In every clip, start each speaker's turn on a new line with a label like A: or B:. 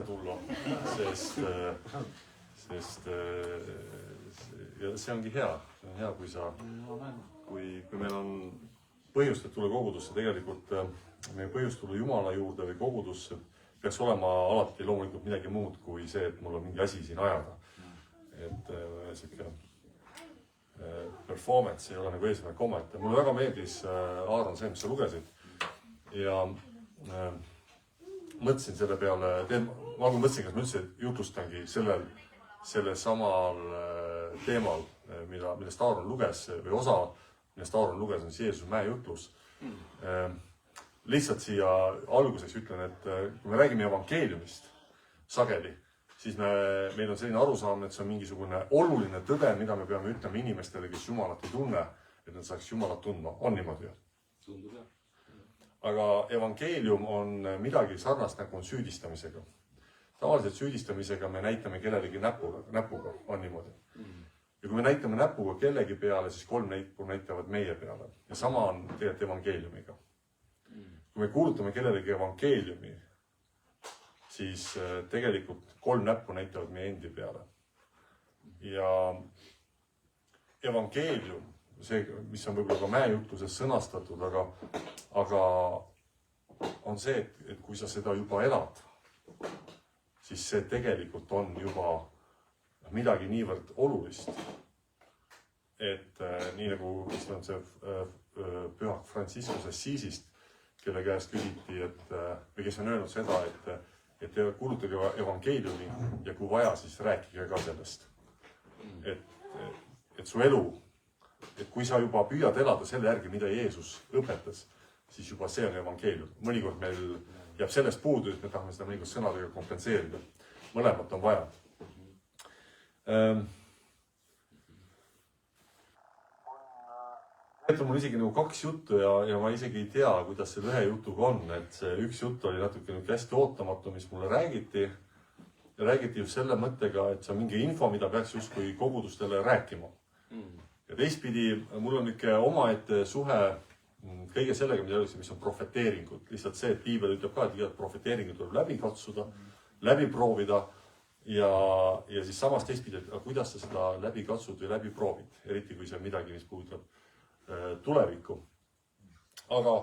A: ikka tulla, sest ja see ongi hea. See on hea, kui meil on põhjust, et tulla kogudusse, tegelikult meie põhjust tulla Jumala juurde või kogudusse peaks olema alati loomulikult midagi muud kui see, et mul on mingi asi siin ajada. Et selline performance ei ole nagu eesmärk omaette. Mulle väga meeldis Aaron see, mis sa lugesid. Ja mõtlesin selle peale, ma mõtlesin, kas ma üldse jutlustangi selle samal teemal, millest Aaron luges, või osa, millest Aaron luges, on Jeesuse mäe jutlus. Lihtsalt siia alguseks ütlen, et kui me räägime evangeeliumist sageli, siis meil on selline arusaam, et see on mingisugune oluline tõde, mida me peame ütlema inimestele, kes Jumalat ei tunne, et nad saaks Jumalat tundma. On niimoodi?
B: Tundub jah.
A: Aga evangeelium on midagi sarnast, nagu on süüdistamisega. Tavaliselt süüdistamisega me näitame kellelegi näpuga, on niimoodi. Ja kui me näitame näpuga kellegi peale, siis 3 näipu näitavad meie peale. Ja sama on tegelikult evangeeliumiga. Kui me kuulutame kellelegi evangeeliumi, siis tegelikult 3 näppu näitavad meie endi peale. Ja evangeelium, see, mis on võib-olla ka mäejutluses sõnastatud, aga on see, et kui sa seda juba elad, siis see tegelikult on juba midagi niivõrd olulist. Et nii nagu on see pühak Franciscus Assisist, kelle käest küsiti, või kes on öelnud seda, et kuulutage evangeeliumi ja kui vaja, siis rääkige ka sellest. Et su elu, et kui sa juba püüad elada selle järgi, mida Jeesus õpetas, siis juba see on evangeelium. Mõnikord meil jääb sellest puudu, et me tahame seda mõnikord sõnadega kompenseerida. Mõlemat on vaja. On mul isegi nagu 2 juttu ja ma isegi ei tea, kuidas selle 1 jutuga on. Et see 1 jutt oli natuke hästi ootamatu, mis mulle räägiti. Ja räägiti just selle mõttega, et see on mingi info, mida peaks justkui kogudustele rääkima. Ja teistpidi, mul on niisugune omaette suhe kõige sellega, mis on profeteeringud. Lihtsalt see, et Piibel ütleb ka, et profeteeringud tuleb läbi katsuda, läbi proovida. Ja siis samas teistpidi, et kuidas sa seda läbi katsud või läbi proovid. Eriti kui see on midagi, mis puudutab tulevikku. Aga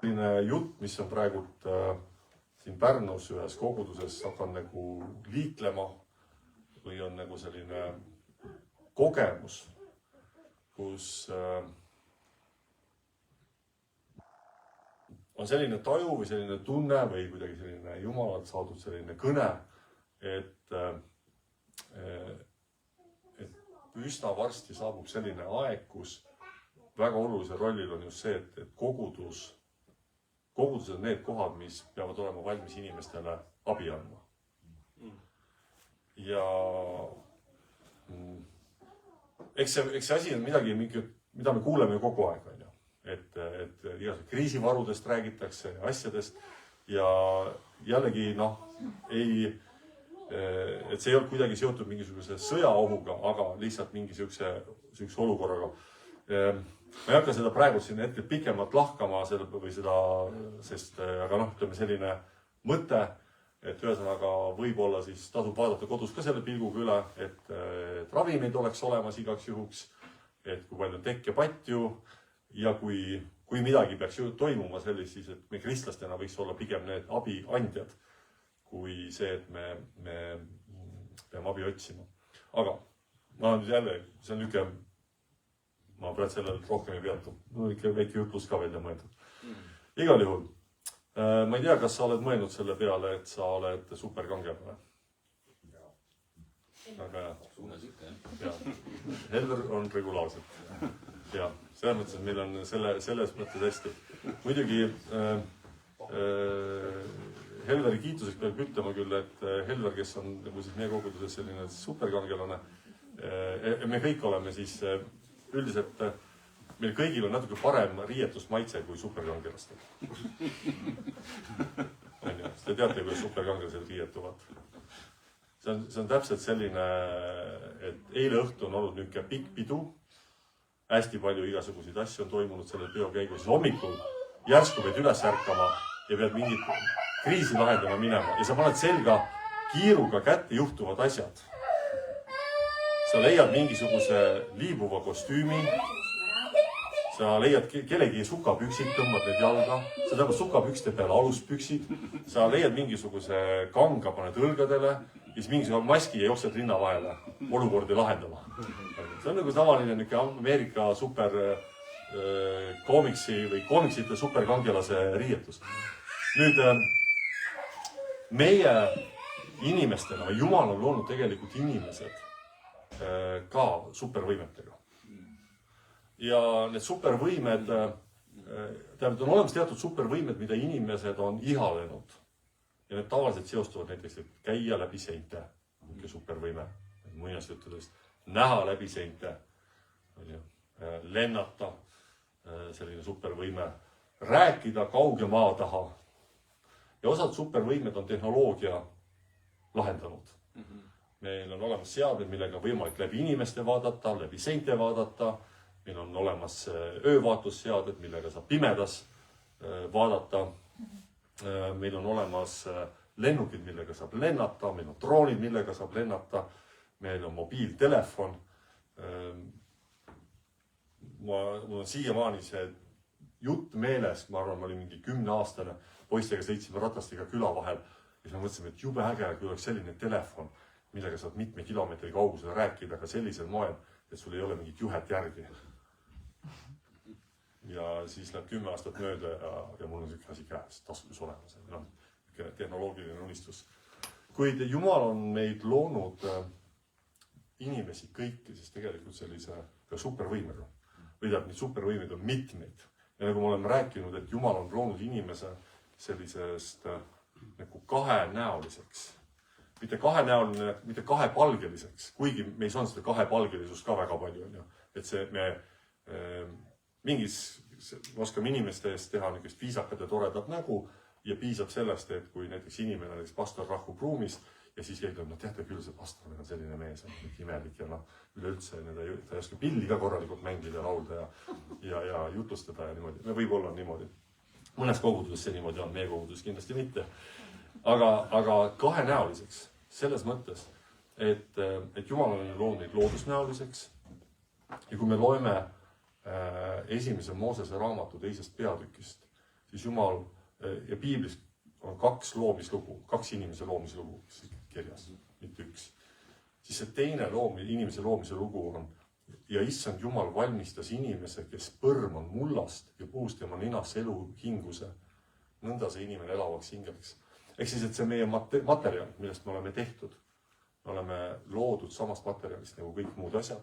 A: selline jutt, mis on praegult siin Pärnus ühes koguduses hakkan nagu liiklema või on nagu selline kogemus, kus on selline taju või selline tunne või kuidagi selline Jumalalt saadud selline kõne, et üsna varsti saabub selline aeg, kus väga olulisel rollil on just see, et kogudused on need kohad, mis peavad olema valmis inimestele abi andma. Ja eks see asi on midagi, mida me kuuleme kogu aeg, et igasugused kriisivarudest räägitakse ja asjadest ja jällegi et see ei olnud kuidagi seotud mingisuguse sõjaohuga, aga lihtsalt mingi sihukese olukorraga. Ma ei hakka seda praegu siin hetkel pikemalt lahkama või seda, sest aga ütleme selline mõte, et ühesõnaga võib-olla siis tasub vaadata kodus ka selle pilguga üle, et ravimeid oleks olemas igaks juhuks, et kui palju tekke patju ja kui midagi peaks toimuma sellist, siis et me kristlastena võiks olla pigem need abiandjad, kui see, et me peame abi otsima. Aga ma nüüd jälle, see on niisugune, ma praegu sellel rohkem ei peatu. Mul on ikka väike jutlus ka välja mõeldud. Igal juhul, ma ei tea, kas sa oled mõelnud selle peale, et sa oled superkangelane? Aga
B: suunas ikka, jah.
A: Helver on regulaarselt. Ja, selles mõttes, et meil on selles mõttes hästi. Muidugi, Helveri kiituseks peab ütlema küll, et Helver, kes on nagu siis meie koguduses selline superkangelane, me kõik oleme siis üldiselt, meil kõigil on natuke parem riietusmaitse kui superkangelastel. Te teate, kuidas superkangelased riietuvad. See on täpselt selline, et eile õhtu on olnud niisugune pikk pidu hästi palju igasuguseid asju on toimunud selle peo käigus. Hommikul järsku pead üles ärkama ja pead mingit kriisi lahendama minema ja sa paned selga kiiruga kätte juhtuvad asjad. Sa leiad mingisuguse liibuva kostüümi, sa leiad kellegi sukapüksid, tõmbad need jalga, sa tõmbad sukapükste peale aluspüksid, sa leiad mingisuguse kanga, paned õlgadele ja siis mingisugune maski ja jooksed rinna vahele olukordi lahendama. See on nagu tavaline Ameerika super koomiksi või koomiksite superkangelase riietus. Nüüd meie inimestena või Jumal on loonud tegelikult inimesed ka supervõimetega. Ja need supervõimed, tähendab, on olemas teatud supervõimed, mida inimesed on ihalenud. Ja need tavaliselt seostuvad näiteks, et käia läbi seinte, mingi supervõime, muinasjuttudest, näha läbi seinte, lennata, selline supervõime, rääkida kauge maa taha. Ja osad supervõimed on tehnoloogia lahendanud. Meil on olemas seadmed, millega on võimalik läbi inimeste vaadata, läbi seinte vaadata. Meil on olemas öövaatusseadmed, millega saab pimedas vaadata. Meil on olemas lennukid, millega saab lennata. Meil on droonid, millega saab lennata. Meil on mobiiltelefon. Mul on siiamaani see jutt meeles, ma arvan, ma olin mingi 10-aastane, poistega sõitsime ratastega küla vahel ja siis me mõtlesime, et jube äge, kui oleks selline telefon, millega saad mitme kilomeetri kaugusele rääkida, aga sellisel moel, et sul ei ole mingit juhet järgi. Ja siis läheb 10 aastat mööda ja mul on selline asi käes, taskus olemas. Tehnoloogiline unistus. Kuid Jumal on meid loonud inimesi kõiki, siis tegelikult sellise supervõimega. Või tead, neid supervõimeid on mitmeid. Ja nagu me oleme rääkinud, et Jumal on loonud inimese sellisest nagu kahenäoliseks. Mitte kahenäoline, mitte kahepalgeliseks, kuigi me ei saanud seda kahepalgelisust ka väga palju. Et see me mingis, oskame inimeste eest teha niisugust viisakat ja toredat nägu ja piisab sellest, et kui näiteks inimene pastor rahvub ruumis ja siis keegi on, teate küll, see pastor on selline mees, on imelik ja üleüldse ta ei oska pilli ka korralikult mängida ja laulda ja jutustada ja niimoodi. Me võib-olla on niimoodi. Mõnes koguduses see niimoodi on, meie koguduses kindlasti mitte. Aga kahenäoliseks selles mõttes, et Jumal on loonud neid loodusnäoliseks ja kui me loeme esimese Moosese raamatu 2. peatükist, siis Jumal ja Piiblis on 2 loomislugu, 2 inimese loomislugu kirjas, mitte 1. Siis see teine inimese loomise lugu on ja issand Jumal valmistas inimese, kes põrm on mullast ja puus tema ninasse eluhinguse. Nõnda see inimene elavaks hingeks. Ehk siis, et see meie materjal, millest me oleme tehtud. Me oleme loodud samast materjalist nagu kõik muud asjad.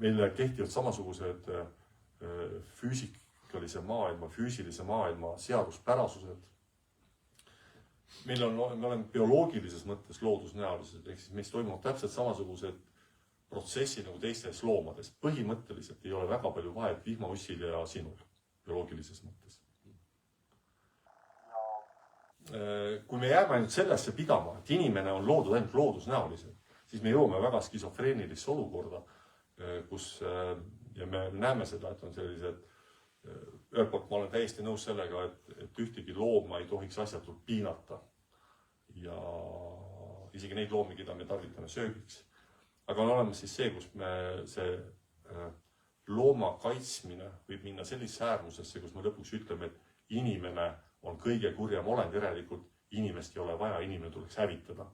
A: Meile kehtivad samasugused füüsikalise maailma, füüsilise maailma seaduspärasused. Me oleme bioloogilises mõttes loodusnäolised, ehk siis meis toimuvad täpselt samasugused protsessid nagu teistes loomades. Põhimõtteliselt ei ole väga palju vahet vihmaussil ja sinul bioloogilises mõttes. Kui me jääme ainult sellesse pidama, et inimene on loodud ainult loodusnäolised, siis me jõuame väga skisofreenilisse olukorda, kus ja me näeme seda, et on sellised, ühelt poolt ma olen täiesti nõus sellega, et ühtegi looma ei tohiks asjatult piinata ja isegi neid loomi, keda me tarvitame söögiks. Aga on olemas siis see, kus see looma kaitsmine võib minna sellisesse äärmusesse, kus me lõpuks ütleme, et inimene on kõige kurjam olend, järelikult inimest ei ole vaja, inimene tuleks hävitada.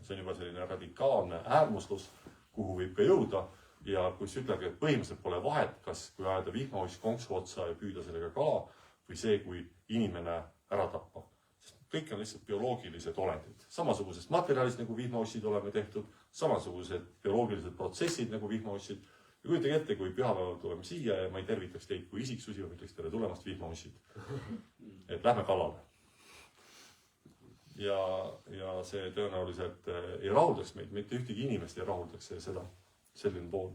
A: See on juba selline radikaalne äärmuslus, kuhu võib ka jõuda. Ja kui sa ütlegi, et põhimõtteliselt pole vahet, kas kui ajada vihmauss konksu otsa ja püüda sellega kala või see, kui inimene ära tappa. Sest kõik on lihtsalt bioloogilised olendid. Samasugusest materjalist nagu vihmaussid oleme tehtud, samasugused bioloogilised protsessid nagu vihmaussid. Ja kujutage ette, kui pühapäeval tuleme siia ja ma ei tervitaks teid kui isiksusi, ma ütleks tere tulemast vihmaussid. Et lähme kallale. Ja see tõenäoliselt ei rahuldaks meid, mitte ühtegi inimest ei rahuldaks seda. Selline pool.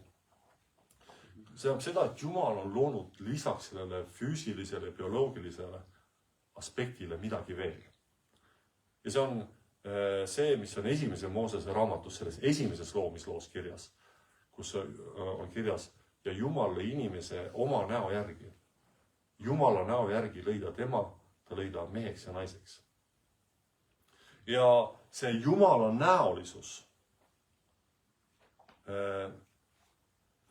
A: See on seda, et Jumal on loonud lisaks sellele füüsilisele, bioloogilisele aspektile midagi veel. Ja see on see, mis on esimese Moosese raamatus, selles esimeses loomisloos kirjas, kus on kirjas ja Jumal lõi inimese oma näo järgi. Jumala näo järgi lõi ta tema, ta lõi ta meheks ja naiseks. Ja see Jumala näolisus,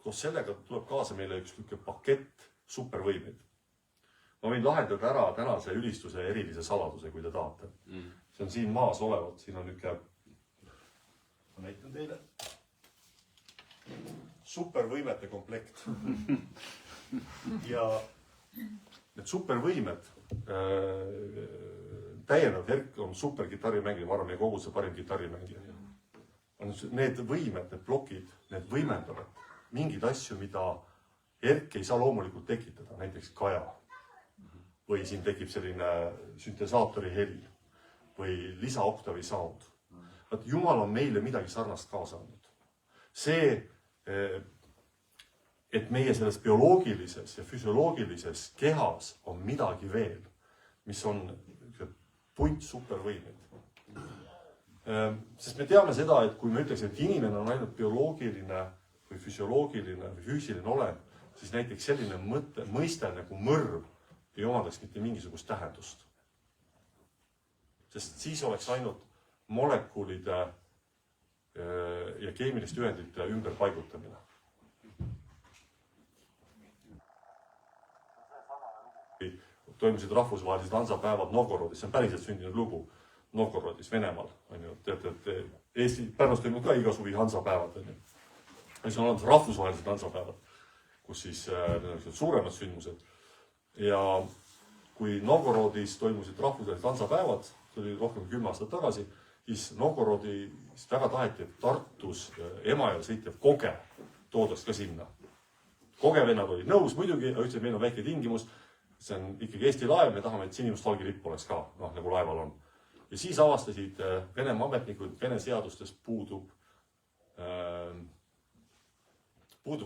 A: koos sellega tuleb kaasa meile üks pakett supervõimeid. Ma võin lahendada ära tänase ülistuse erilise saladuse, kui te tahate. See on siin maas olevat, siin on üks, ma näitan teile, supervõimete komplekt. Ja need supervõimed, täiendav Herk on superkitarrimängija, ma arvan, meie kogu see parim kitarrimängija. Need võimed, need plokid, need võimendavad mingid asju, mida Herk ei saa loomulikult tekitada, näiteks kaja. Või siin tekib selline süntesaatori heli või lisaoktavi sound. Jumal on meile midagi sarnast kaasa andnud. See, et meie selles bioloogilises ja füsioloogilises kehas on midagi veel, mis on punt supervõimeid. Sest me teame seda, et kui me ütleks, et inimene on ainult bioloogiline või füsioloogiline või füüsiline olend, siis näiteks selline mõiste nagu mõrv ei omandaks mitte mingisugust tähendust. Sest siis oleks ainult molekulide ja keemiliste ühendite ümberpaigutamine. Toimusid rahvusvahelised hansapäevad Novgorodis, see on päriselt sündinud lugu Novgorodis, Venemaal. Teate, et Eesti Pärnus toimub ka iga suvi hansapäevad. See on olemas rahvusvahelised hansapäevad, kus siis suuremad sündmused. Ja kui Novgorodis toimusid rahvusvahelised hansapäevad, see oli rohkem 10 aastat tagasi, siis Novgorodis väga taheti, et Tartus Emajõel sõitev Koge toodaks ka sinna. Koge-vennad olid nõus muidugi, aga ütlesid, et meil on väike tingimus, see on ikkagi Eesti laev, me tahame, et sinimustvalge lipp oleks ka, nagu laeval on. Ja siis avastasid Venemaa ametnikud, Vene seadustes puudub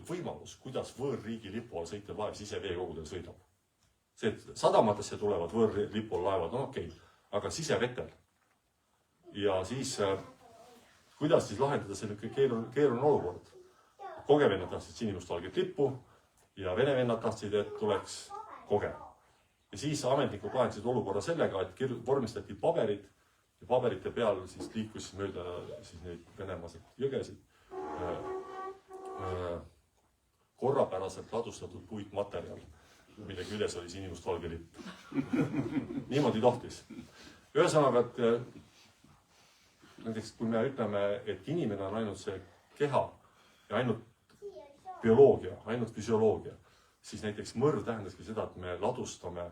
A: võimalus, kuidas võõrriigi lipu all sõitev laev siseveekogudel sõidab. See, et sadamatesse tulevad võõrlipu all laevad, on okei, aga sisevetel. Ja siis, kuidas siis lahendada selline keeruline olukord? Kogevennad tahtsid sinimustvalget lippu ja Vene vennad tahtsid, et tuleks Koge. Ja siis ametnikud lahendasid olukorra sellega, et vormistati paberid ja paberite peal siis liikus mööda siis neid venemaasid jõgesid korrapäraselt ladustatud puitmaterjal, millega üles oli sinimustvalge lipp. Niimoodi tohtis. Ühesõnaga, et näiteks kui me ütleme, et inimene on ainult see keha ja ainult bioloogia, ainult füsioloogia, siis näiteks mõrv tähendaski seda, et me ladustame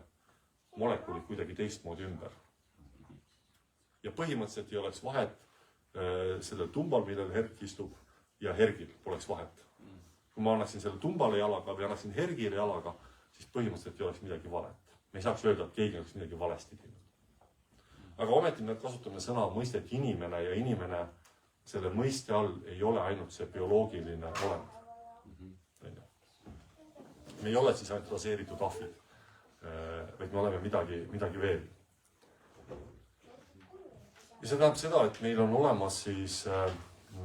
A: molekulid kuidagi teistmoodi ümber. Ja põhimõtteliselt ei oleks vahet sellel tumbal, millel Herk istub, ja Hergil poleks vahet. Kui ma annaksin selle tumbale jalaga või annaksin Hergile jalaga, siis põhimõtteliselt ei oleks midagi valet. Me ei saaks öelda, et keegi oleks midagi valesti teinud. Aga ometi me kasutame sõna mõistet inimene ja inimene selle mõiste all ei ole ainult see bioloogiline olend. Me ei ole siis ainult raseeritud ahvid, vaid me oleme midagi veel. Ja see tähendab seda, et meil on olemas siis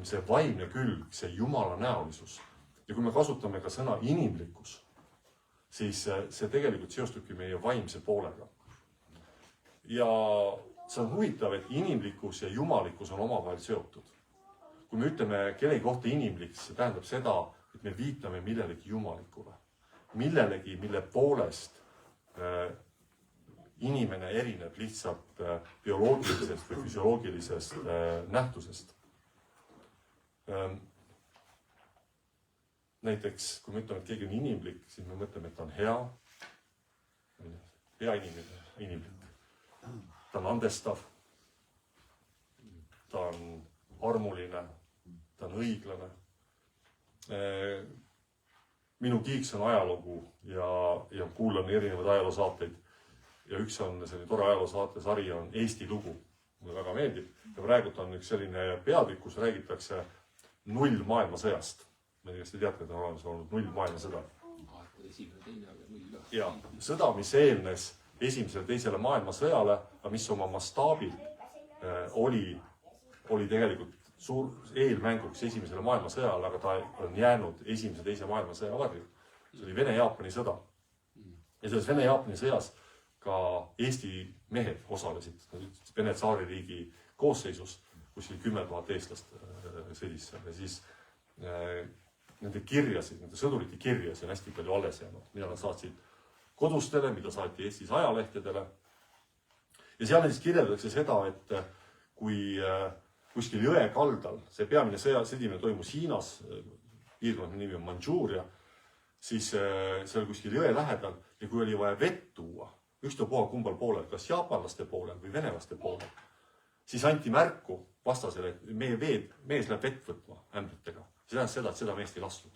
A: see vaimne külg, see Jumala näolisus. Ja kui me kasutame ka sõna inimlikkus, siis see tegelikult seostubki meie vaimse poolega. Ja see on huvitav, et inimlikkus ja jumalikkus on omavahel seotud. Kui me ütleme kellegi kohta inimlik, see tähendab seda, et me viitame millelegi jumalikule. Millelegi, mille poolest inimene erineb lihtsalt bioloogilisest või füsioloogilisest nähtusest. Näiteks, kui me ütleme, et keegi on inimlik, siis me mõtleme, et ta on hea inimlik. Ta on andestav, ta on armuline, ta on õiglane. Minu kiiks on ajalugu ja kuulan erinevaid ajaloosaateid. Ja üks on selline tore ajaloosaate sari on Eesti lugu. Mulle väga meeldib. Ja praegult on üks selline peatükk, kus räägitakse 0 maailmasõjast. Ma ei tea, kas te teate, et on olemas olnud 0 maailmasõda. Ja sõda, mis eelnes esimesele teisele maailmasõjale, aga mis oma mastaabilt oli tegelikult suur eelmänguks esimesele maailmasõjale, aga ta on jäänud esimese ja teise maailmasõja varju. See oli Vene-Jaapani sõda. Ja selles Vene-Jaapani sõjas ka Eesti mehed osalesid Vene tsaaririigi koosseisus, kuskil 10 000 eestlast sõdis seal. Ja siis nende kirjasid, nende sõdurite kirjasid on hästi palju alles jäänud, mida nad saatsid kodustele, mida saati Eestis ajalehtedele. Ja seal siis kirjeldatakse seda, et kui kuskil jõe kaldal, see peamine sõdimine toimus Hiinas, piirkond nimi on Mandžuuria, siis see oli kuskil jõe lähedal ja kui oli vaja vett tuua, ükstapuha kumbal poolel, kas jaapanlaste poolel või venelaste poolel, siis anti märku vastasele, et mees läheb vett võtma ämbritega. See tähendab seda, et seda meest ei lastud.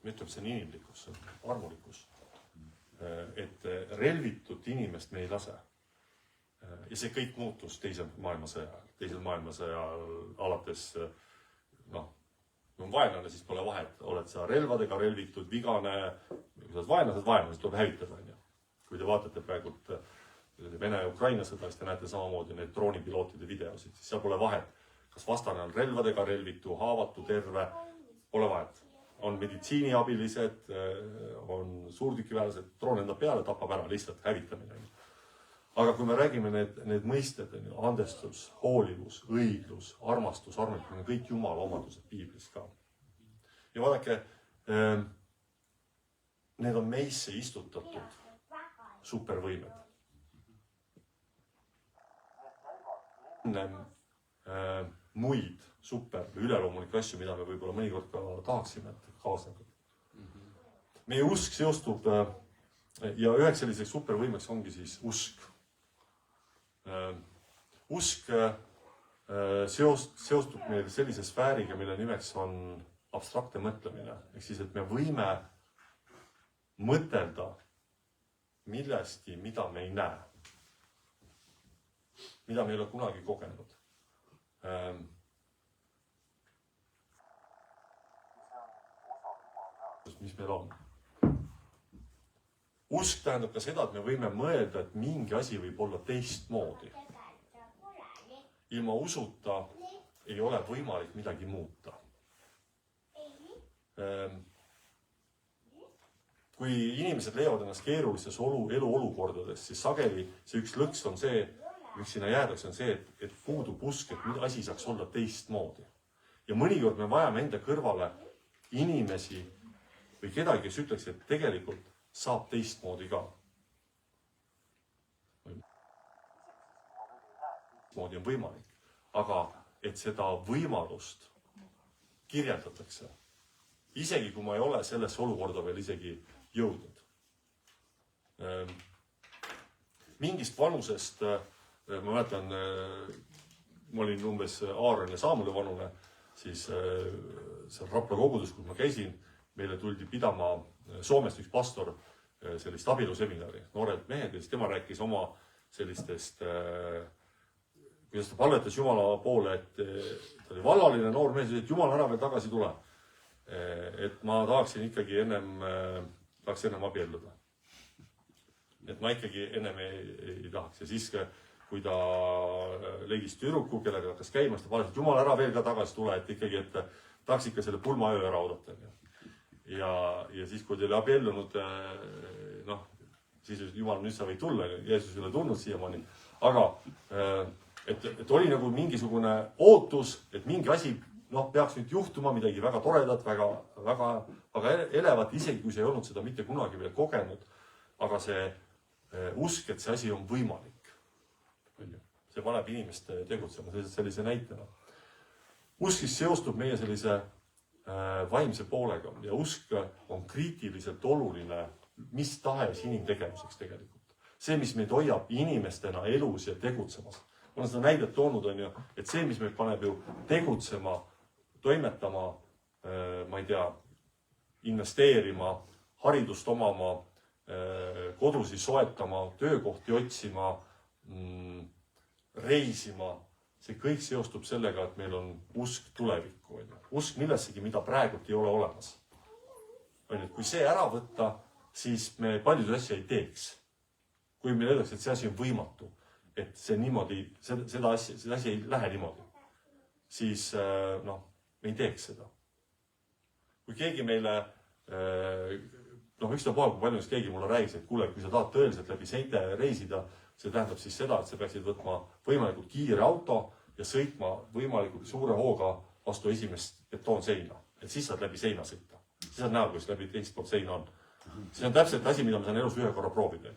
A: Me ütleme, see on inimlikkus, see on armulikkus. Et relvitud inimest me ei lase. Ja see kõik muutus teisel maailmasõjal alates, kui on vaenlane, siis pole vahet. Oled sa relvadega relvitud, vigane, kui sa oled vaenlased tuleb hävitada. Kui te vaatate praegult Vene ja Ukraina sõda, siis te näete samamoodi need droonipilootide videosid. Siis seal pole vahet, kas vastane on relvadega relvitu, haavatu, terve, pole vahet. On meditsiiniabilised, on suurtükiväelased, droon enda peale, tapab ära, lihtsalt hävitamine. Aga kui me räägime need mõisted, andestus, hoolivus, õiglus, armastus, armamine, kõik Jumala omadused piiblis ka. Ja vaadake, need on meisse istutatud supervõimed. Muid super või üleloomulikke asju, mida me võib-olla mõnikord ka tahaksime, et kaasneda. Meie usk seostub ja üheks selliseks supervõimeks ongi siis usk. Usk seostub meil sellise sfääriga, mille nimeks on abstraktne mõtlemine. Ehk siis, et me võime mõtelda millestki, mida me ei näe. Mida me ei ole kunagi kogenud. Mis meil on. Usk tähendab ka seda, et me võime mõelda, et mingi asi võib olla teistmoodi. Ilma usuta ei ole võimalik midagi muuta. Kui inimesed leiavad ennast keerulistes eluolukordades, siis sageli see üks lõks on see, miks sinna jäädakse, on see, et puudub usk, et asi saaks olla teistmoodi. Ja mõnikord me vajame enda kõrvale inimesi või kedagi, kes ütleks, et tegelikult saab teistmoodi ka. Teistmoodi on võimalik. Aga et seda võimalust kirjeldatakse, isegi kui ma ei ole sellesse olukorda veel isegi jõudnud. Mingist vanusest, ma mäletan, ma olin umbes Aaron ja Saamule vanune, siis seal Rapla kogudus, kus ma käisin, meile tuldi pidama Soomest üks pastor sellist abieluseminari, noored mehed, ja siis tema rääkis oma sellistest, kuidas ta palvetas Jumala poole, et ta oli vallaline noor mees, et Jumal ära veel tagasi tule. Et ma tahaksin ikkagi ennem abielluda. Et ma ikkagi ennem ei tahaks. Ja siis, kui ta leidis tüdruku, kellega hakkas käima, siis ta palus, et Jumal ära veel ka tagasi tule, et ikkagi, et tahaks ikka selle pulmaöö ära oodata. Ja siis, kui ta oli abiellunud, siis Jumal, nüüd sa võid tulla, Jeesus ei ole tulnud siiamaani. Aga et oli nagu mingisugune ootus, et mingi asi peaks nüüd juhtuma, midagi väga toredat, väga elevat, isegi kui see ei olnud seda mitte kunagi veel kogenud. Aga see usk, et see asi on võimalik. See paneb inimest tegutsema sellise näitena. Usk siis seostub meie sellise vaimse poolega ja usk on kriitiliselt oluline mis tahes inimtegevuseks tegelikult. See, mis meid hoiab inimestena elus ja tegutsemas. Ma olen seda näidet toonud, et see, mis meid paneb ju tegutsema, toimetama, ma ei tea, investeerima, haridust omama, kodusi soetama, töökohti otsima, reisima, see kõik seostub sellega, et meil on usk tulevikku. Usk millessegi, mida praegult ei ole olemas. Kui see ära võtta, siis me paljusid asja ei teeks. Kui meil öeldakse, et see asi on võimatu. et see niimoodi, seda asi ei lähe niimoodi, siis noh, me ei teeks seda. Kui keegi meile, noh, ükstapuha, kui palju keegi mulle räägis, et kuule, kui sa tahad tõeliselt läbi seinte reisida, see tähendab siis seda, et sa peaksid võtma võimalikult kiire auto ja sõitma võimalikult suure hooga vastu esimest betoonseina. Et siis saad läbi seina sõita. Siis saad näha, kus läbi teist poolt seina on. See on täpselt asi, mida ma saan elus ühe korra proovida.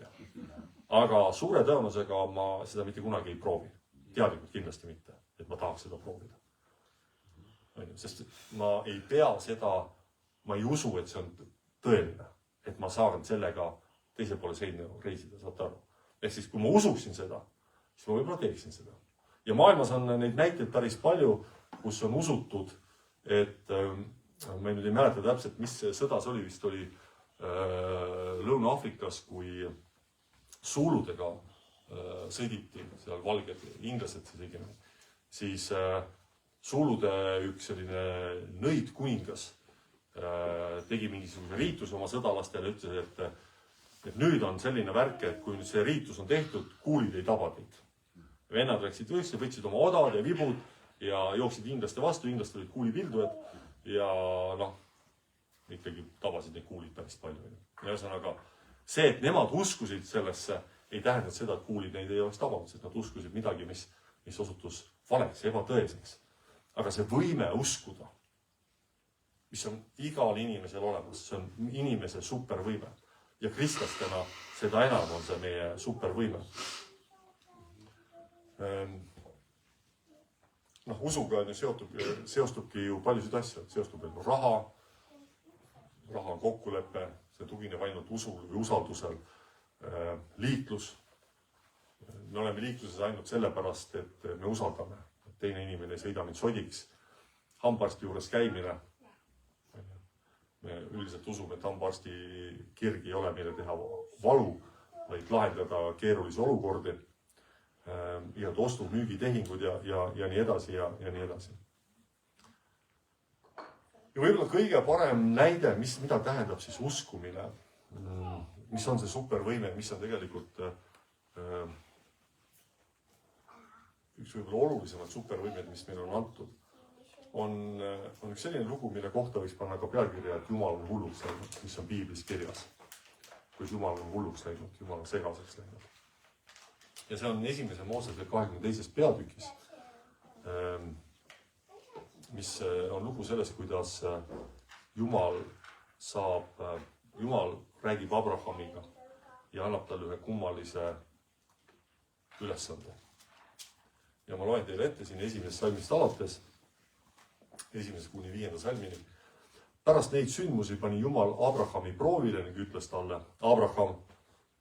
A: Aga suure tõenäosusega ma seda mitte kunagi ei proovi. Teadlikult kindlasti mitte, et ma tahaks seda proovida. Sest ma ei pea seda, ma ei usu, et see on tõeline, et ma saan sellega teise poole seina reisida, saate aru. Ehk siis, kui ma usuksin seda, siis ma võib-olla teeksin seda. Ja maailmas on neid näiteid päris palju, kus on usutud, et ma nüüd ei mäleta täpselt, mis sõda see oli, vist oli Lõuna-Aafrikas, kui suuludega sõiditi, seal valged inglased siis suulude üks selline nõid kuningas tegi mingisugune riitus oma sõdalastele, ütles, et nüüd on selline värk, et kui nüüd see riitus on tehtud, kuulid ei taba teid. Vennad läksid võtsid oma odad ja vibud ja jooksid inglaste vastu, inglaste olid kuulipildujad ja noh, ikkagi tabasid neid kuulid päris palju. Ja ühesõnaga, see, et nemad uskusid sellesse, ei tähendanud seda, et kuulid neid ei oleks tabanud, sest nad uskusid midagi, mis osutus valeks, ebatõeseks. Aga see võime uskuda, mis on igal inimesel olemas, see on inimese supervõime. Ja kristlastena seda enam on see meie supervõime. Noh, usuga seostubki ju paljusid asju, seostub raha on kokkulepe, see tugineb ainult usul või usaldusel, liiklus. Me oleme liikluses ainult sellepärast, et me usaldame, et teine inimene ei sõida mind sodiks. Hambaarsti juures käimine. Me üldiselt usume, et hambaarsti kirg ei ole meile teha valu, vaid lahendada keerulisi olukordi, ja ostu-müügitehingud ja nii edasi ja nii edasi. Ja võib-olla kõige parem näide, mida tähendab siis uskumine, mis on see supervõime, mis on tegelikult üks võib-olla olulisemad supervõimed, mis meil on antud, on üks selline lugu, mille kohta võiks panna ka pealkirja, et Jumal on hulluks läinud, mis on piiblis kirjas. Kui Jumal on hulluks läinud, Jumal on segaseks läinud. Ja see on esimese Moosese 22. peatükis, mis on lugu sellest, kuidas Jumal räägib Abrahamiga ja annab talle ühe kummalise ülesande. Ja ma loen teile ette siin esimesest salmist alates, 1-5. salmini. Pärast neid sündmusi pani Jumal Abrahami proovile ning ütles talle, Abraham,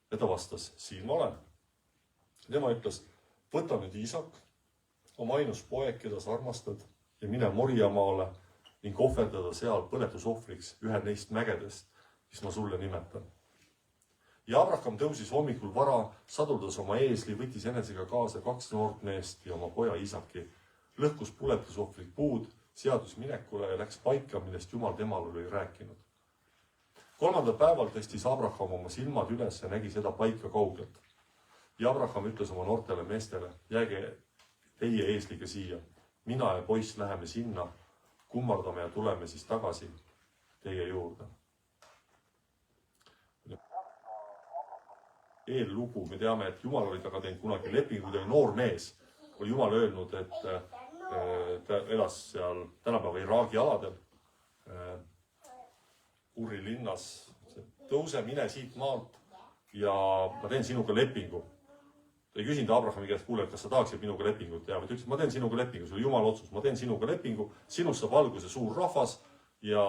A: ja ta vastas, siin ma olen. Tema ütles, võta nüüd Iisak, oma ainus poeg, keda sa armastad, ja mine Moriamaale ning ohverdada seal põletusohvriks ühe neist mägedest, mis ma sulle nimetan. Ja Abraham tõusis hommikul vara, saduldas oma eesli, võttis enesega kaasa 2 noort meest ja oma poja Iisaki, lõhkus põletusohvrid puud, seadus minekule ja läks paika, millest Jumal temal oli rääkinud. 3. päeval tõstis Abraham oma silmad üles ja nägi seda paika kaugelt. Ja Abraham ütles oma noortele meestele, jääge teie eesliga siia. Mina ja poiss läheme sinna, kummardame ja tuleme siis tagasi teie juurde. Eellugu, me teame, et Jumal oli taga teinud kunagi lepingu, ta oli noor mees. Oli Jumal öelnud, et ta elas seal tänapäeva Iraagi aladel, Uri linnas. Tõuse, mine siit maalt ja ma teen sinuga lepingu. Ta ei küsinud Abrahami käest, kuule, kas sa tahaksid minuga lepingut teha, vaid ütles, ma teen sinuga lepingu, see oli Jumala otsus, ma teen sinuga lepingu, sinust saab alguse suur rahvas ja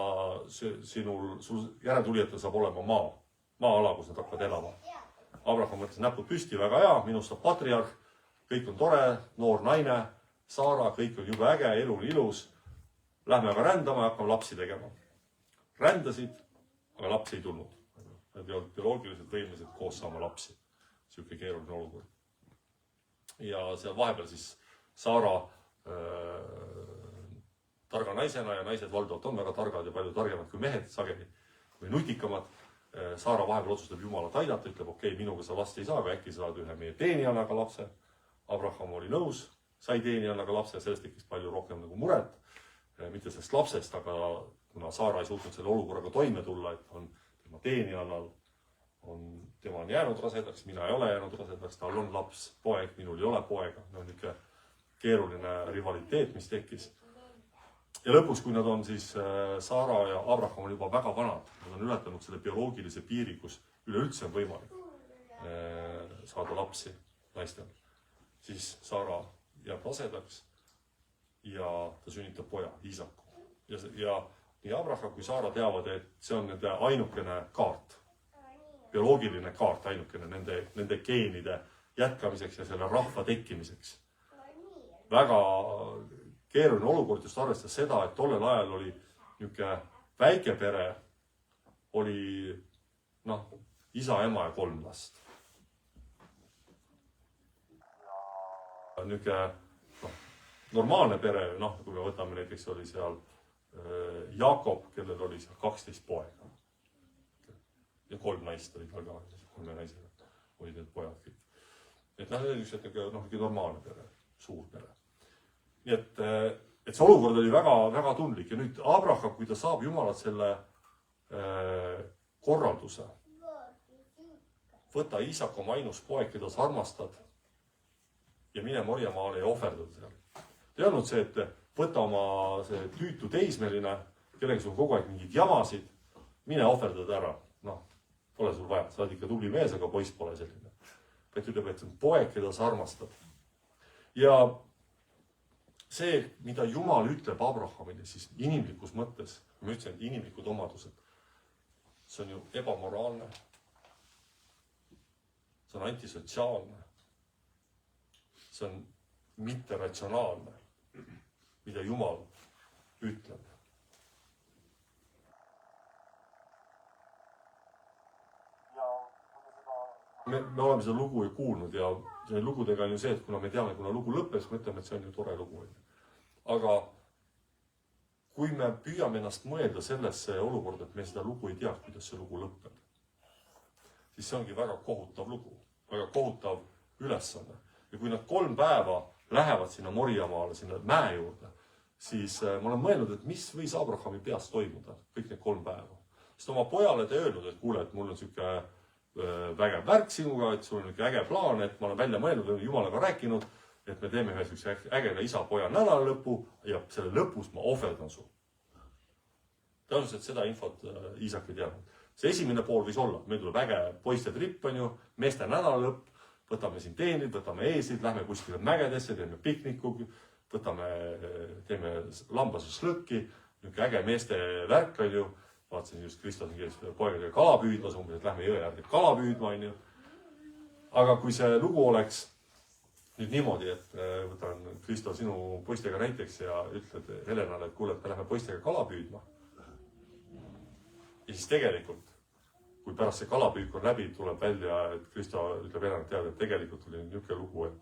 A: sul järeltulijatel saab olema maa-ala, kus nad hakkavad elama. Abraham mõtles näpud püsti, väga hea, minust saab patriarh, kõik on tore, noor naine, Saara, kõik on jube äge, elu on ilus. Lähme aga rändama ja hakkame lapsi tegema. Rändasid, aga lapsi ei tulnud. Nad ei olnud bioloogiliselt võimelised koos saama lapsi. Siuke keeruline olukord. Ja seal vahepeal siis Saara targa naisena ja naised valdavalt on väga targad ja palju targemad kui mehed sageli või nutikamad. Saara vahepeal otsustab Jumalat aidata, ütleb, okei, minuga sa last ei saa, aga äkki saad ühe meie teenijana ka lapse. Abraham oli nõus, sai teenijannaga lapse, sellest tekkis palju rohkem nagu muret. Mitte sellest lapsest, aga kuna Saara ei suutnud selle olukorraga toime tulla, et on tema teenijannal, tema on jäänud rasedaks, mina ei ole jäänud rasedaks, tal on laps, poeg, minul ei ole poega. Niisugune keeruline rivaliteet, mis tekkis. Ja lõpuks, kui nad on siis, Saara ja Abraham on juba väga vanad, nad on ületanud selle bioloogilise piiri, kus üleüldse on võimalik saada lapsi naistel, siis Saara jääb rasedaks ja ta sünnitab poja, Iisaku. Ja nii Abraham kui Saara teavad, et see on nende ainukene kaart, bioloogiline kaart ainukene nende geenide jätkamiseks ja selle rahva tekkimiseks. Väga keeruline olukord just arvestas seda, et tollel ajal oli niisugune väike pere, oli isa, ema ja 3 last. Niisugune normaalne pere, kui me võtame näiteks, oli seal Jakob, kellel oli seal 12 poega. Ja 3 naist oli ka 3 naisega, olid need pojad kõik. Et need oli niisugune normaalne pere, suur pere. Nii et see olukord oli väga, väga tundlik. Ja nüüd Abraham, kui ta saab Jumalalt selle korralduse, võta Iisak oma ainus poeg, keda sa armastad, ja mine Morjamaale ja ohverdada seal. Ta ei olnud see, et võta oma see tüütu teismeline, kellega sul kogu aeg mingid jamasid, mine ohverdada ära. Pole sul vaja, sa oled ikka tubli mees, aga poiss pole selline. Ta ütleb, et see on poeg, keda sa armastad. Ja see, mida Jumal ütleb Abrahamile, siis inimlikus mõttes, ma ütlesin, et inimlikud omadused, see on ju ebamoraalne, see on antisotsiaalne, see on mitteratsionaalne, mida Jumal ütleb. Me oleme seda lugu ju kuulnud ja selle lugudega on ju see, et kuna me teame, kuna lugu lõppes, me ütleme, et see on ju tore lugu. Aga kui me püüame ennast mõelda sellesse olukorda, et me seda lugu ei tea, kuidas see lugu lõppeb, siis see ongi väga kohutav lugu, väga kohutav ülesanne. Ja kui nad 3 päeva lähevad sinna Morjamaale, sinna mäe juurde, siis ma olen mõelnud, et mis võis Abrahami peas toimuda kõik need 3 päeva. Sest oma pojale te öelnud, et kuule, et mul on siuke vägev värk sinuga, et sul on niisugune äge plaan, et ma olen välja mõelnud, olen Jumalaga rääkinud, et me teeme ühe niisuguse ägeda isa-poja nädalalõpu ja selle lõpus ma ohverdan su. Tõenäoliselt seda infot Iisak ei teadnud. See esimene pool võis olla, meil tuleb äge poiste trip, on ju, meeste nädalalõpp, võtame siin teenid, võtame eeslid, lähme kuskile mägedesse, teeme pikniku, teeme lambase slõkki, niisugune äge meeste värk, on ju. Vaatasin just Kristos käis poegadega kala püüdmas, umbes, et lähme jõe äärde kala püüdma, on ju. Aga kui see lugu oleks nüüd niimoodi, et võtan Kristo sinu poistega näiteks ja ütled Helenale, et kuule, et me lähme poistega kala püüdma. Ja siis tegelikult, kui pärast see kalapüük on läbi, tuleb välja, et Kristo ütleb Helenale teada, et tegelikult oli niisugune lugu, et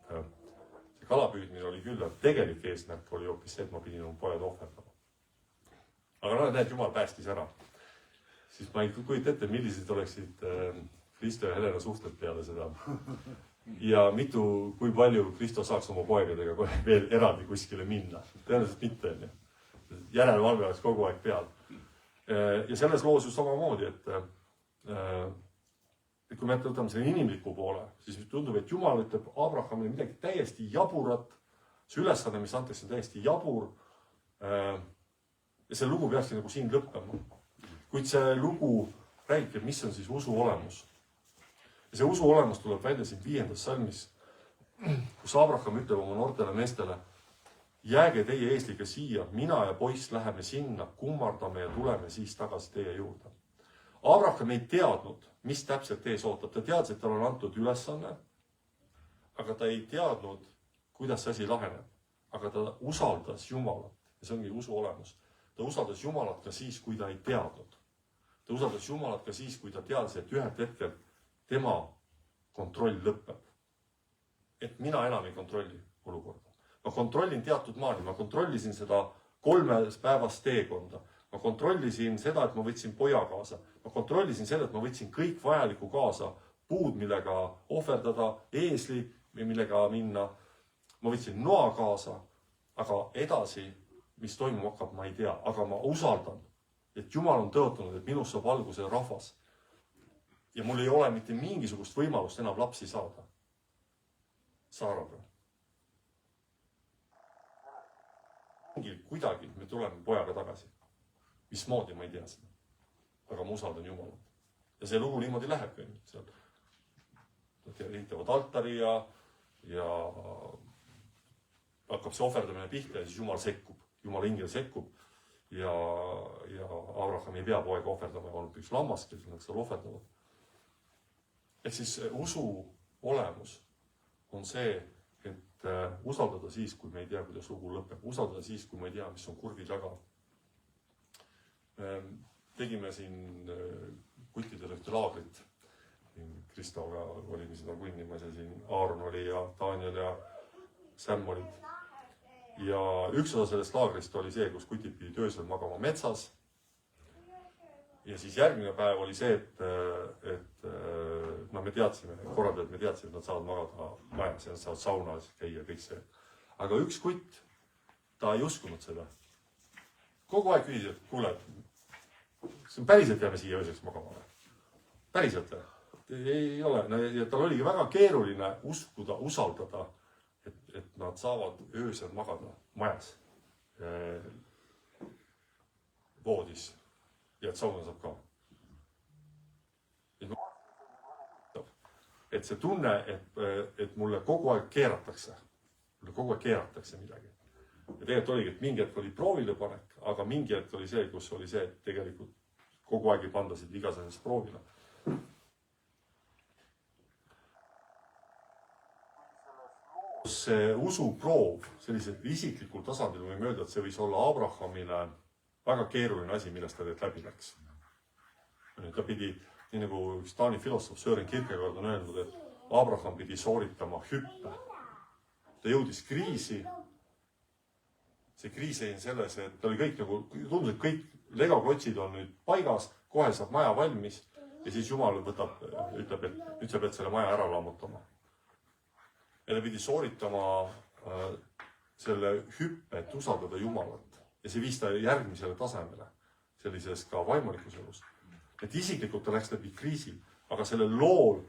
A: see kalapüüdmine oli küll, et tegelik eesmärk oli hoopis see, et ma pidin oma pojad ohverdama. Aga näed, Jumal päästis ära. Siis ma ei kujut ette, millised oleksid Kristo ja Helena suhted peale seda. Ja kui palju Kristo saaks oma poegadega veel eraldi kuskile minna. Tõenäoliselt mitte. Järelevalve oleks kogu aeg peal. Ja selles loos just samamoodi, et kui me võtame selle inimliku poole, siis tundub, et Jumal ütleb Abrahamile midagi täiesti jaburat. See ülesanne, mis antakse, on täiesti jabur. Ja see lugu peakski nagu siin lõppema. Kuid see lugu räägib, mis on siis usu olemus. Ja see usu olemus tuleb välja siin 5. salmis, kus Abraham ütleb oma noortele meestele, jääge teie eesliga siia, mina ja poiss läheme sinna, kummardame ja tuleme siis tagasi teie juurde. Abraham ei teadnud, mis täpselt ees ootab. Ta teadis, et tal on antud ülesanne, aga ta ei teadnud, kuidas see asi laheneb. Aga ta usaldas Jumalat ja see ongi usu olemus. Ta usaldas Jumalat ka siis, kui ta ei teadnud. Ta usaldas Jumalat ka siis, kui ta teadis, et ühel hetkel tema kontroll lõpeb. Et mina enam ei kontrolli olukorda. Ma kontrollin teatud maani, ma kontrollisin seda 3 päevast teekonda. Ma kontrollisin seda, et ma võtsin poja kaasa. Ma kontrollisin seda, et ma võtsin kõik vajaliku kaasa. Puud, millega ohverdada, eesli, millega minna, ma võtsin noa kaasa, aga edasi, mis toimuma hakkab, ma ei tea, aga ma usaldan, et Jumal on tõotanud, et minust saab alguse rahvas. Ja mul ei ole mitte mingisugust võimalust enam lapsi saada. Saaraga. Kuidagi me tuleme pojaga tagasi. Mismoodi, ma ei tea seda. Aga ma usaldan Jumalat. Ja see lugu niimoodi läheb. Nad ehitavad altari ja hakkab see ohverdamine pihta ja siis Jumal sekkub. Jumal ingel sekkub ja Abraham ei pea poega ohverdama. On üks lammas, kes nad seal ohverdavad. Ehk siis usu olemus on see, et usaldada siis, kui me ei tea, kuidas lugu lõpeb. Usaldada siis, kui me ei tea, mis on kurvi taga. Tegime siin kuttidel ühte laagrit. Kristoga olime seda kunnimas ja siin Aaron oli ja Daniel ja Sam olid. Ja üks osa sellest laagrist oli see, kus kutid pidid öösel magama metsas. Ja siis järgmine päev oli see, et me teadsime, korraldajad me teadsime, et nad saavad magada majas ja nad saavad saunas käia kõik see. Aga üks kutt, ta ei uskunud seda. Kogu aeg küsis, et kuule, päriselt jääme siia ööseks magama. Päriselt ei ole. Ja tal oligi väga keeruline uskuda, usaldada, et nad saavad öösel magada majas, voodis ja et sauna saab ka. Et see tunne, et mulle kogu aeg keeratakse. Mulle kogu aeg keeratakse midagi. Ja tegelikult oligi, et mingi hetk oli proovile panek, aga mingi hetk oli see, kus oli see, et tegelikult kogu aeg ei pandasid igasugusest proovile. See usuproov, sellisel isiklikul tasandil võime öelda, et see võis olla Abrahamile väga keeruline asi, millest ta läbi läks. Ta pidi, nii nagu üks Taani filosoof Søren Kierkegaard on öelnud, et Abraham pidi sooritama hüppe. Ta jõudis kriisi. See kriis ei selles, et ta oli kõik nagu, tundus, et kõik legoklotsid on nüüd paigas, kohe saab maja valmis ja siis Jumal ütleb, et nüüd sa pead selle maja ära lammutama. Ja ta pidi sooritama selle hüppe, et usaldada Jumalat. Ja see viis ta järgmisele tasemele, sellises ka vaimulikus elus. Et isiklikult ta läks läbi kriisi, aga selle lool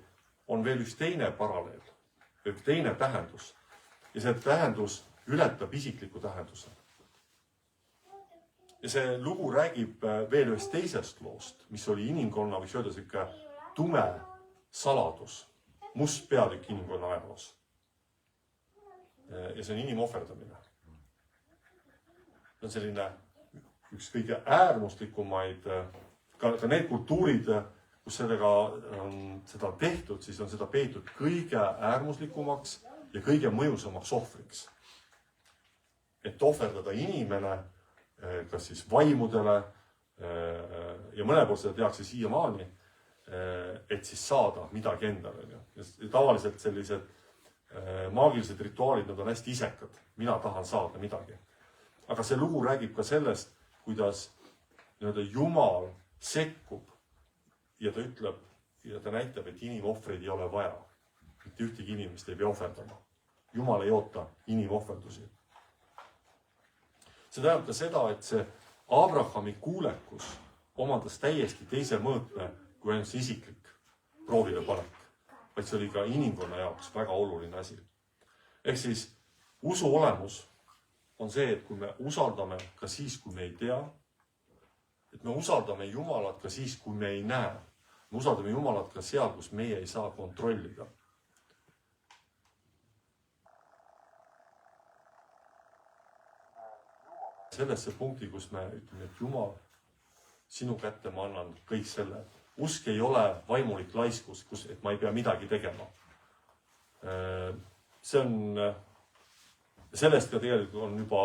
A: on veel üks teine paralleel, üks teine tähendus. Ja see tähendus ületab isikliku tähenduse. Ja see lugu räägib veel ühest teisest loost, mis oli inimkonna, võiks öelda selline tume saladus, must peatükk inimkonna ajaloos. Ja see on inimohverdamine. See on selline üks kõige äärmuslikumaid, ka need kultuurid, kus seda on tehtud, siis on seda peetud kõige äärmuslikumaks ja kõige mõjusamaks ohvriks. Et ohverdada inimene, kas siis vaimudele, ja mõnepoolt seda tehakse siiamaani, et siis saada midagi endale. Ja tavaliselt sellised maagilised rituaalid, nad on hästi isekad. Mina tahan saada midagi. Aga see lugu räägib ka sellest, kuidas Jumal sekkub ja ta ütleb ja ta näitab, et inimohvreid ei ole vaja. Mitte ühtegi inimest ei pea ohverdama. Jumal ei oota inimohverdusi. See tähendab ka seda, et see Abrahami kuulekus omandas täiesti teise mõõtme kui ainult isiklik proovile panek. Vaid see oli ka inimkonna jaoks väga oluline asi. Ehk siis usu olemus on see, et kui me usaldame ka siis, kui me ei tea, et me usaldame Jumalat ka siis, kui me ei näe. Me usaldame Jumalat ka seal, kus meie ei saa kontrollida. Sellesse punkti, kus me ütleme, et Jumal, sinu kätte ma annan kõik selle. Usk ei ole vaimulik laiskus, et ma ei pea midagi tegema. See on, sellest ka tegelikult on juba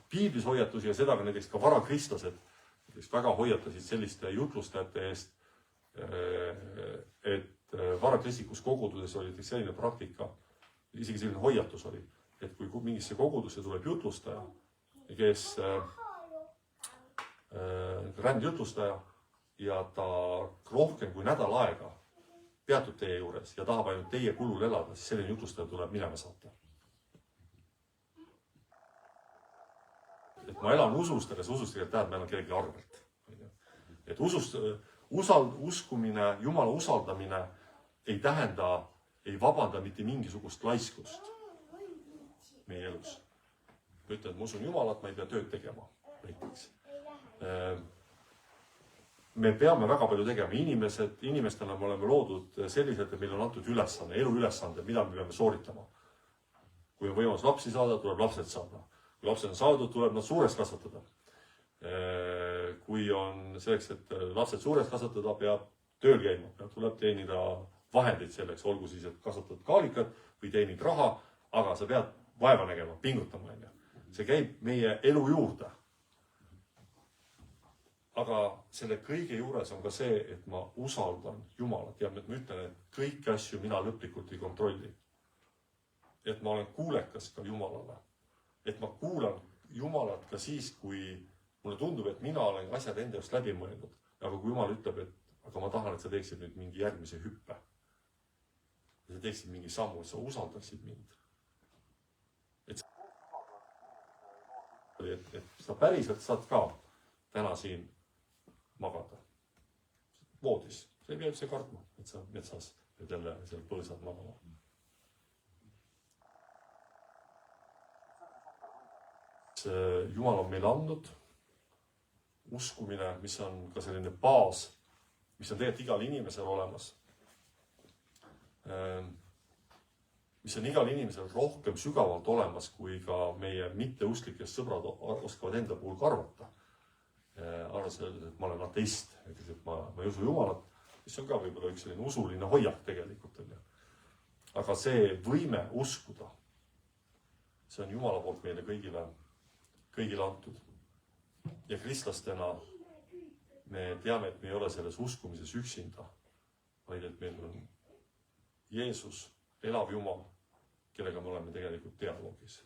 A: piiblis hoiatusi ja seda ka näiteks ka varakristlased väga hoiatasid selliste jutlustajate eest, et varakristlikus koguduses oli selline praktika, isegi selline hoiatus oli, et kui mingisse kogudusse tuleb jutlustaja, kes rändjutlustaja, ja ta rohkem kui nädal aega peatub teie juures ja tahab ainult teie kulul elada, siis selline jutlustaja tuleb minema saata. et ma elan usust, aga see usust tegelikult tähendab, ma elan kellegi arvelt. Et uskumine, Jumala usaldamine ei tähenda, ei vabanda mitte mingisugust laiskust meie elus. Ma ütlen, et ma usun Jumalat, ma ei pea tööd tegema. Näiteks. Me peame väga palju tegema. Inimestena me oleme loodud selliselt, et meil on antud ülesanne, eluülesande, mida me peame sooritama. Kui on võimalus lapsi saada, tuleb lapsed saada. Kui lapsed on saadud, tuleb nad suureks kasvatada. Kui on selleks, et lapsed suureks kasvatada, peab tööl käima. Tuleb teenida vahendeid selleks, olgu siis, et kasvatad kaalikat või teenid raha, aga sa pead vaeva nägema, pingutama. See käib meie elu juurde. Aga selle kõige juures on ka see, et ma usaldan Jumalat ja ma ütlen, et kõiki asju mina lõplikult ei kontrolli. Et ma olen kuulekas ka Jumalale. Et ma kuulan Jumalat ka siis, kui mulle tundub, et mina olen asjad enda just läbi mõelnud. Aga kui Jumal ütleb, et aga ma tahan, et sa teeksid nüüd mingi järgmise hüppe. Ja sa teeksid mingi sammu, et sa usaldaksid mind. Et sa päriselt saad ka täna siin magada. Voodis. Sa ei pea üldse kartma, et sa metsas pead jälle seal põõsad magama. Jumal on meile andnud uskumine, mis on ka selline baas, mis on tegelikult igal inimesel olemas. Mis on igal inimesel rohkem sügavalt olemas, kui ka meie mitteusklikest sõbrad oskavad enda puhul karvata. Arvas öeldes, et ma olen ateist, et ma ei usu Jumalat, mis on ka võib-olla üks selline usuline hoiak tegelikult. Aga see võime uskuda, see on Jumala poolt meile kõigile antud. Ja kristlastena me teame, et me ei ole selles uskumises üksinda, vaid et meil on Jeesus, elav Jumal, kellega me oleme tegelikult dialoogis,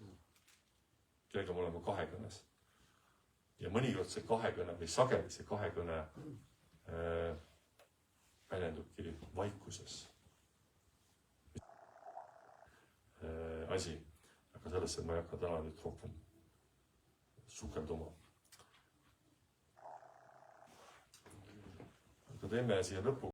A: kellega me oleme kahekõnes. Ja mõnikord see kahekõne või sageli see kahekõne väljendubki vaikuses. Asi, aga sellesse ma ei hakka täna nüüd rohkem sukelduma. Aga teeme siia lõpu.